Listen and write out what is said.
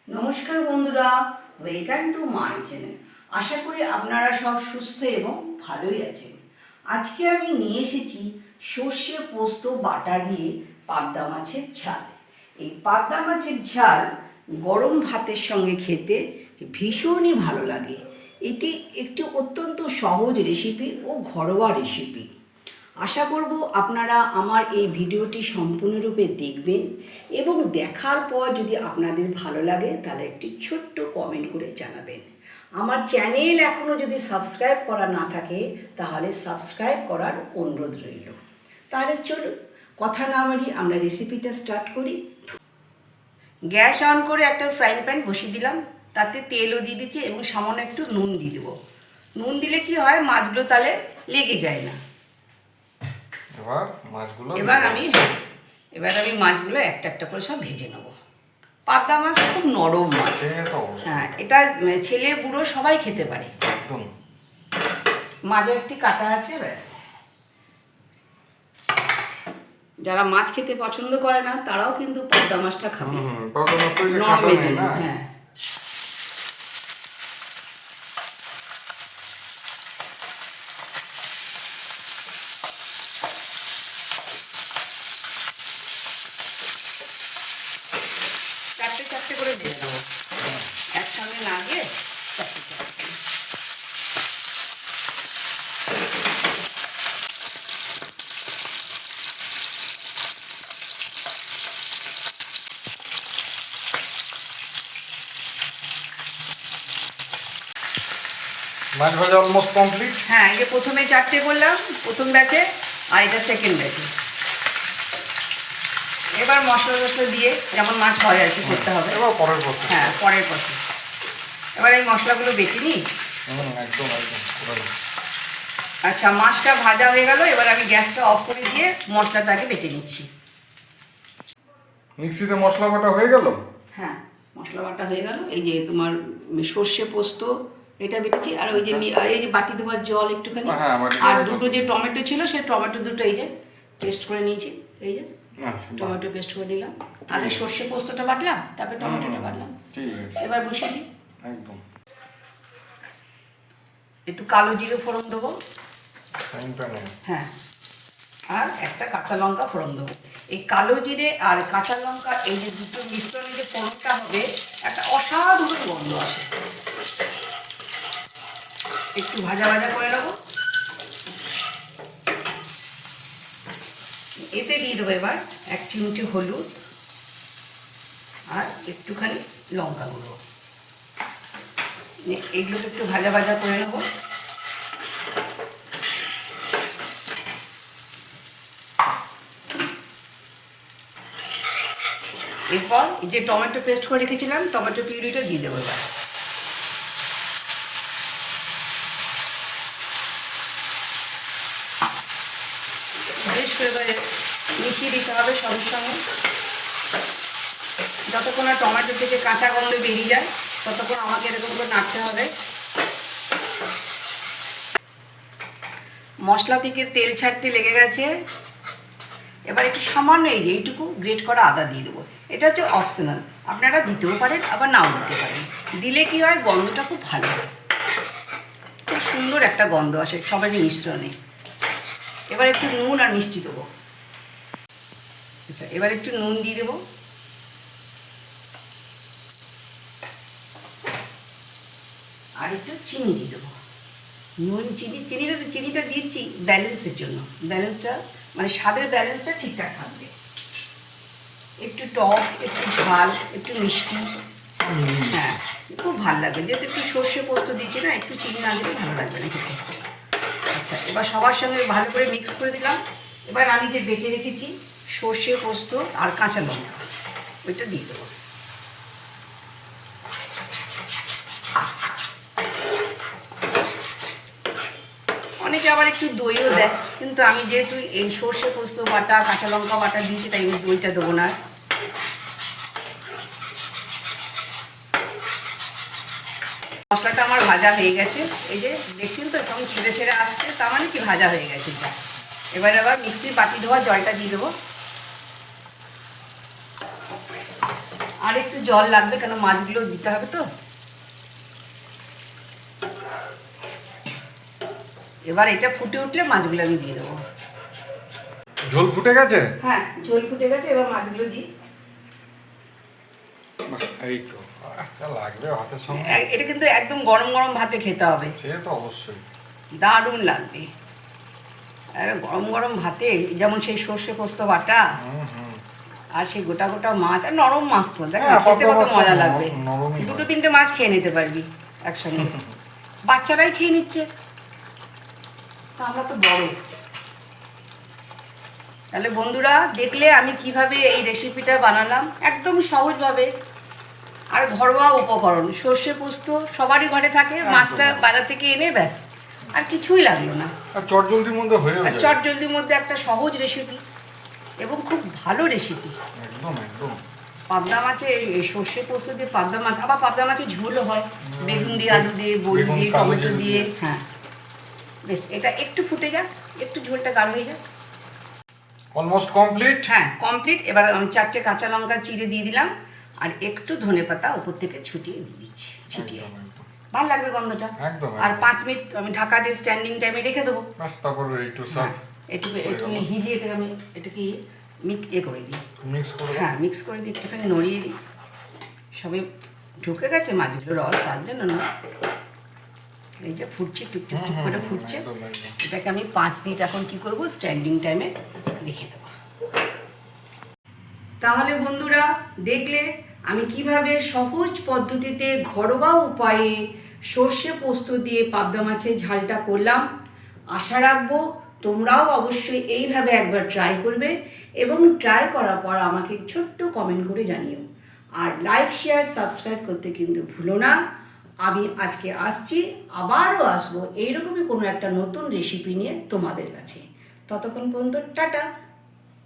নমস্কার বন্ধুরা, welcome to my channel. আশা করি আপনারা সব সুস্থ এবং ভালোই আছেন। আজকে আমি নিয়ে এসেছি সর্ষে পোস্ত বাটা দিয়ে পাবদা মাছের ঝাল। এই পাবদা মাছের ঝাল গরম ভাতের সঙ্গে খেতে ভীষণই ভালো লাগে। এটি একটি অত্যন্ত সহজ রেসিপি ও ঘরোয়া রেসিপি। আশা করব আপনারা আমার এই ভিডিওটি সম্পূর্ণরূপে দেখবেন এবং দেখার পর যদি আপনাদের ভালো লাগে তাহলে একটি ছোট্ট কমেন্ট করে জানাবেন। আমার চ্যানেল এখনও যদি সাবস্ক্রাইব করা না থাকে তাহলে সাবস্ক্রাইব করার অনুরোধ রইল। তাহলে চলুন কথা না বাড়িয়ে আমরা রেসিপিটা স্টার্ট করি। গ্যাস অন করে একটা ফ্রাইং প্যান বসিয়ে দিলাম, তাতে তেলও দিয়ে দিচ্ছি এবং সামান্য একটু নুন দিয়ে দেবো। নুন দিলে কি হয়, মাছগুলো তাহলে লেগে যায় না। এবার আমি মাছগুলো একটা একটা করে সব ভেজে নেব। পাবদা মাছ খুব নরম মাছ, হ্যাঁ, এটা ছেলে বুড়ো সবাই খেতে পারে। মাঝে একটি কাটা আছে, ব্যাস। যারা মাছ খেতে পছন্দ করে না তারাও কিন্তু পাবদা মাছটা খাবে। হ্যাঁ, চারটে করে দিয়ে দেবো, একসঙ্গে না দিয়ে চারটে চারটে। মাছ ভাজা অলমোস্ট কমপ্লিট। হ্যাঁ, এই যে প্রথমে চারটে করলাম প্রথম ব্যাচে, আর এটা সেকেন্ড ব্যাচে। এবার মশলা দিয়ে যেমন মাছ হয় আর কি করতে হবে। এবার পরের প্রসেস। হ্যাঁ, পরের প্রসেস। এবার এই মশলাগুলো বেটে নিই। একদম। আচ্ছা, মাছটা ভাজা হয়ে গেল, এবার আমি গ্যাসটা অফ করে দিয়ে মশলাটাকে বেটে নিচ্ছি। মিক্সিতে মশলা বাটা হয়ে গেল। হ্যাঁ, মশলা বাটা হয়ে গেল। এই যে তোমার সর্ষে পোস্ত এটা বেটেছি, আর ওই যে এই যে বাটি ধোয়ার জল একটুখানি, আর দুটো যে টমেটো ছিল সেই টমেটো দুটো এই যে পেস্ট করে নিয়েছি। এই যে টমেটো পেস্ট করে নিলাম। আগে সর্ষে পোস্তটা বাটলাম, তারপরে টমেটোটা বাটলাম। এবার বসিয়ে দিই। একদম। একটু কালো জিরে ফোড়ন দেবো। হ্যাঁ, আর একটা কাঁচা লঙ্কা ফোড়ন দেবো। এই কালো জিরে আর কাঁচা লঙ্কা এই যে দুটো মিশ্রণে যে ফোড়নটা হবে, একটা অসাধারণ গন্ধ আসে। একটু ভাজা ভাজা করে নেবো। এতে দিয়ে দেবো এবার 1 চিমটি হলুদ আর একটুখানি লঙ্কা গুঁড়ো। এগুলোকে একটু ভাজা ভাজা করে নেবো। এরপর যে টমেটো পেস্ট করে রেখেছিলাম টমেটো পিউরিটা দিয়ে দেবো এবার। বেশ করে এবারে মিশিয়ে দিতে হবে সবের সঙ্গে, যতক্ষণ না টমেটো থেকে কাঁচা গন্ধ বেরিয়ে যায় ততক্ষণ আমাকে এরকম করে নাড়তে হবে। মশলা থেকে তেল ছাড়তে লেগে গেছে। এবার একটু সামান্য এইটুকু গ্রেট করা আদা দিয়ে দেবো। এটা হচ্ছে অপশনাল, আপনারা দিতেও পারেন আবার নাও দিতে পারেন। দিলে কি হয়, গন্ধটা খুব ভালো হয়, খুব সুন্দর একটা গন্ধ আসে সবারই মিশ্রণে। এবার একটু নুন আর মিষ্টি দেবো। আচ্ছা, এবার একটু নুন দিয়ে দেবো, আর একটু চিনি দিয়ে দেবো। নুন চিনিটা দিচ্ছি ব্যালেন্সের জন্য, ব্যালেন্সটা মানে স্বাদের ব্যালেন্সটা ঠিকঠাক থাকবে। একটু টক, একটু ঝাল, একটু মিষ্টি, হ্যাঁ, খুব ভালো লাগবে। যেহেতু একটু সর্ষে পোস্ত দিচ্ছি না, একটু চিনি না দিলে ভালো লাগবে না খেতে। আচ্ছা, এবার সবার সঙ্গে ভালো করে মিক্স করে দিলাম। এবার আমি যে বেটে রেখেছি সর্ষে পোস্ত আর কাঁচা লঙ্কা, ওইটা দিয়ে দেবো। অনেকে আবার একটু দইও দেয়, কিন্তু আমি যেহেতু এই সর্ষে পোস্ত বাটা কাঁচা লঙ্কা বাটা দিয়েছি তাই আমি দইটা দেবো না। মশলাটা আমার ভাজা হয়ে গেছে, এই যে দেখছেন তো এখন ছেড়ে ছেড়ে আসছে, তার মানে কি ভাজা হয়ে গেছে এটা। এবার আবার মিক্সির বাটি ধোয়া জলটা দিয়ে দেবো। আর একটু জল লাগবে, কেন মাছগুলো দিতে হবে তো। এবার এটা ফুটে উঠলে মাছগুলো আমি দিয়ে দেবো। ঝোল ফুটে গেছে? হ্যাঁ, ঝোল ফুটে গেছে, এবার মাছগুলো দিই। বাহ, এই তো যা লাগবে ভাতের সঙ্গে। এটা কিন্তু একদম গরম গরম ভাতে খেতে হবে, সে তো অবশ্যই। দারুণ লাগবে। আর গরম গরম ভাতে যেমন সেই সর্ষে পোস্ত বাটা আর সেই গোটা গোটা মাছ, আর নরম মাছ তো দেখ, হ্যাঁ, খেতে পাতলা কত মাছ তো মজা লাগবে। নরমই হয়। 2-3টে মাছ খেয়ে নিতে পারবি একসঙ্গে। বাচ্চারাই খেয়ে নিচ্ছে, তা আমরা তো বড়। তাহলে বন্ধুরা দেখলে আমি কিভাবে এই রেসিপিটা বানালাম, একদম সহজভাবে আর ঘরোয়া উপকরণ। সর্ষে পোস্ত সবারই ঘরে থাকে, মাছটা বাজার থেকে এনে ব্যাস, আর কিছুই লাগলো না। আর চটজলদির মধ্যে হয়ে আর যায়। চটজলদির মধ্যে একটা সহজ রেসিপি এবং খুব ভালো রেসিপি। একদম একদম। পাবদা মাছে এই সর্ষে পোস্ত দিয়ে পাবদা মাছ, আবার পাবদা মাছের ঝোলও হয়, বেগুন দিয়ে, আলু দিয়ে, বড়ি বেগুন, দিয়ে, কালো টমেটো জিরে দিয়ে। দিয়ে। হ্যাঁ, বেশ, এটা একটু ফুটে যাক, একটু ঝোলটা গাঢ় হয়ে যাক। Almost complete. হ্যাঁ, কমপ্লিট। এবার আমি 4টে কাঁচা লঙ্কা চিড়ে দিয়ে দিলাম, আর একটু ধনেপাতা উপর থেকে ছিটিয়ে দিয়ে দিচ্ছি, ছিটিয়ে। ভালো লাগবে গন্ধটা। একদম, আর একদম। 5 মিনিট আমি ঢাকা দিয়ে স্ট্যান্ডিং টাইমে রেখে দেবো। বাস, তারপর রেডি টু সার্ভ। একটু হিলিয়ে এটাকে আমি এটাকে করে দিই। মিক্স করে দাও। হ্যাঁ, মিক্স করে দিই, একটুখানি নড়িয়ে দিই। সবে ঢুকে গেছে মাছগুলো রস, তার জন্য না। এই যে ফুটছে, টুকটুক টুক করে ফুটছে। একদম, একদম। এটাকে আমি 5 মিনিট এখন কি করব, স্ট্যান্ডিং টাইমে রেখে দেবো। তাহলে বন্ধুরা দেখলে আমি কিভাবে সহজ পদ্ধতিতে ঘরোয়া উপায়ে সর্ষে পোস্ত দিয়ে পাবদা মাছের ঝালটা করলাম। আশা রাখবো তোমরাও অবশ্যই এইভাবে একবার ট্রাই করবে, এবং ট্রাই করার পর আমাকে ছোট্ট কমেন্ট করে জানিও। আর লাইক, শেয়ার, সাবস্ক্রাইব করতে কিন্তু ভুলো না। আমি আজকে আসছি, আবারও আসবো এইরকমই কোনো একটা নতুন রেসিপি নিয়ে তোমাদের কাছে। ততক্ষণ পর্যন্ত টাটা।